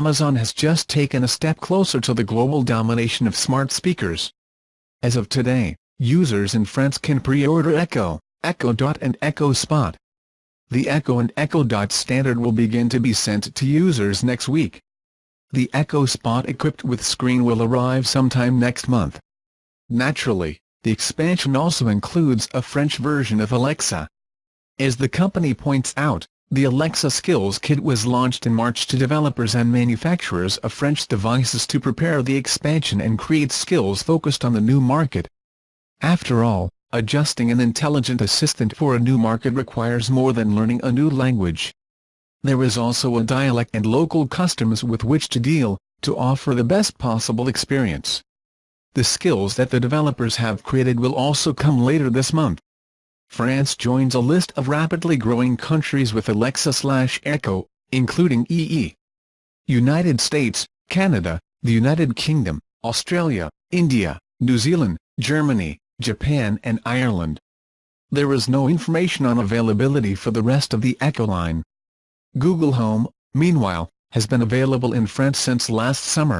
Amazon has just taken a step closer to the global domination of smart speakers. As of today, users in France can pre-order Echo, Echo Dot and Echo Spot. The Echo and Echo Dot standard will begin to be sent to users next week. The Echo Spot equipped with screen will arrive sometime next month. Naturally, the expansion also includes a French version of Alexa. As the company points out, the Alexa Skills Kit was launched in March to developers and manufacturers of French devices to prepare the expansion and create skills focused on the new market. After all, adjusting an intelligent assistant for a new market requires more than learning a new language. There is also a dialect and local customs with which to deal, to offer the best possible experience. The skills that the developers have created will also come later this month. France joins a list of rapidly growing countries with Alexa/Echo, including EE. United States, Canada, the United Kingdom, Australia, India, New Zealand, Germany, Japan and Ireland. There is no information on availability for the rest of the Echo line. Google Home, meanwhile, has been available in France since last summer.